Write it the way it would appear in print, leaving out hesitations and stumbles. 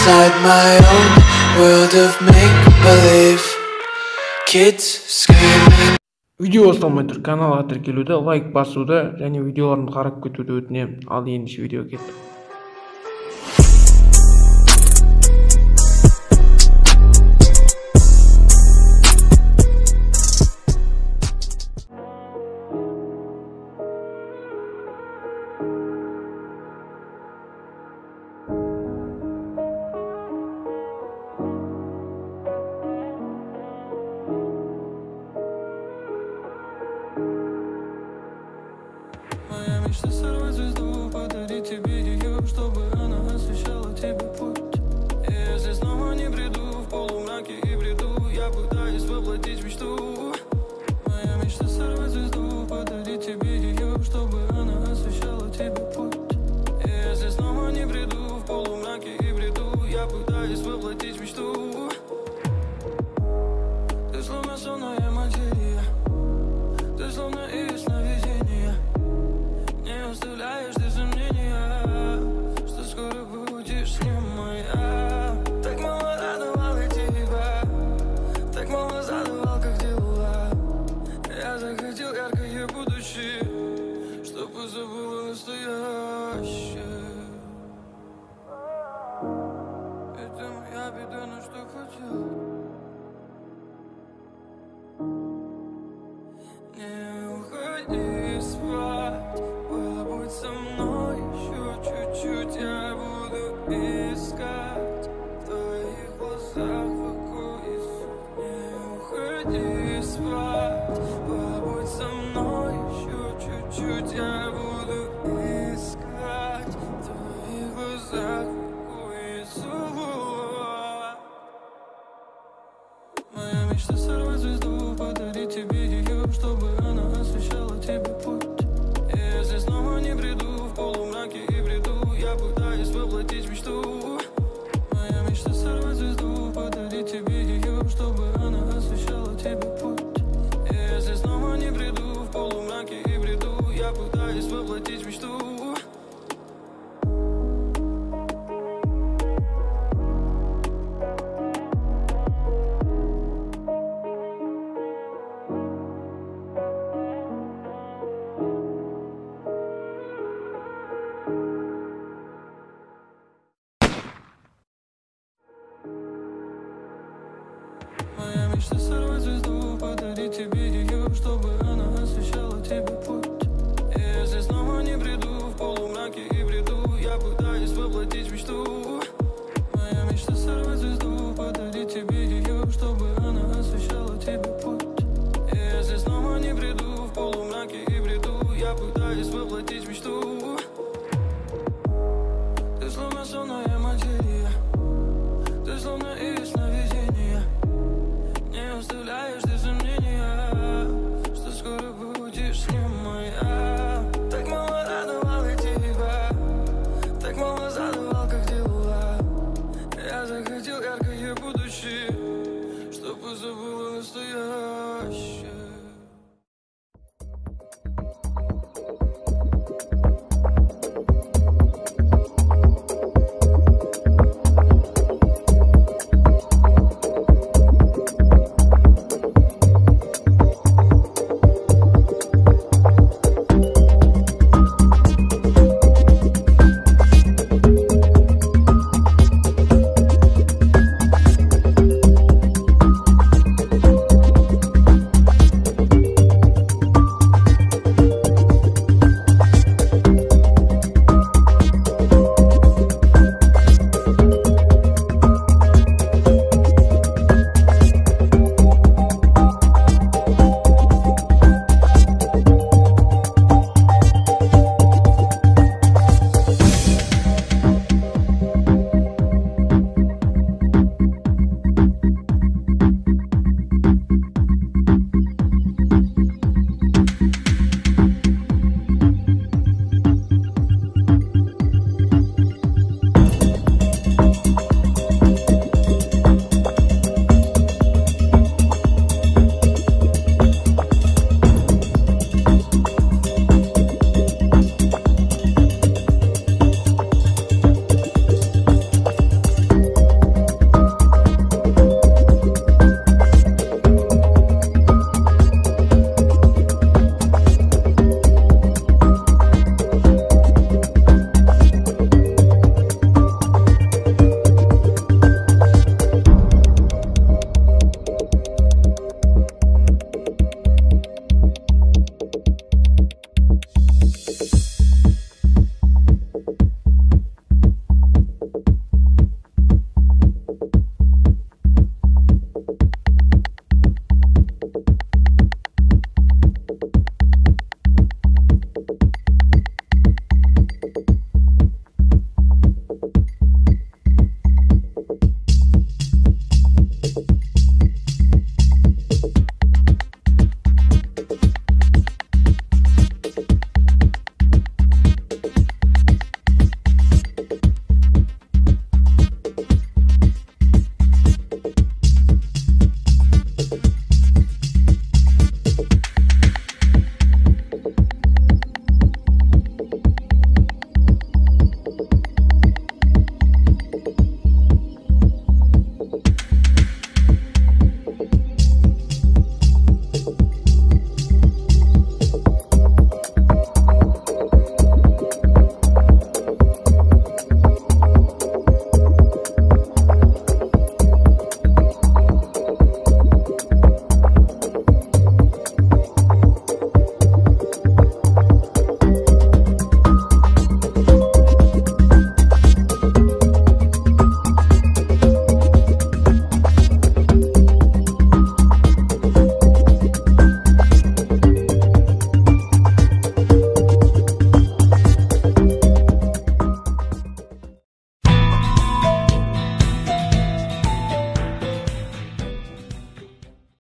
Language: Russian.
inside my own world of make-believe. Kids screaming. Видео басталмай тұр, каналға тіркелуді, лайк басуды және видеоларымды қарап кетуді өтінемін. Ал ендеше видеоға кеттік. Моя мечта сорвать звезду, подарить тебе ее, чтобы она освещала тебе путь. И если снова не приду в полумраке и бреду, я пытаюсь воплотить мечту. Моя мечта сорвать звезду, подарить тебе ее, чтобы она освещала тебе путь. И если снова не приду в полумраке и бреду, я пытаюсь воплотить мечту. Ты словно сонная материя, ты словно из сновидения. Не оставляешь ты сомнения, что скоро будешь с ним моя. Так мало радовала тебя, так мало задавал, как дела. Я захотел яркое будущее, чтобы забыла настоящее. Это моя беда, но что хотел. Не уходи спать, побудь со мной еще чуть-чуть. Я буду искать в твоих глазах покой. Не уходи спать, побудь со мной еще чуть-чуть. Я буду искать в твоих глазах покой. Моя мечта сорвать звезду, подарить тебе ее, чтобы она освещала тебе путь. И если снова не приду в полумраке и бреду, я пытаюсь воплотить мечту. Моя мечта сорвать звезду, подарить тебе ее, чтобы она освещала тебе путь. И если снова не приду в полумраке и бреду, я пытаюсь воплотить мечту. Моя мечта сорвать звезду, подарить тебе ее, чтобы она освещала тебе путь. И если снова не приду в полумраке и бреду, я пытаюсь воплотить мечту. Моя мечта сорвать звезду, подарить тебе ее, чтобы она освещала тебе путь. И если снова не приду в полумраке и бреду, я пытаюсь воплотить мечту. Ты словно сонная материя, ты словно из сновидения. Не оставляешь ты сомнения, что скоро будешь с ним моя. Так мало радовала тебя, так мало задавал, как дела. Я захотел яркое будущее, чтобы забыла настоящее.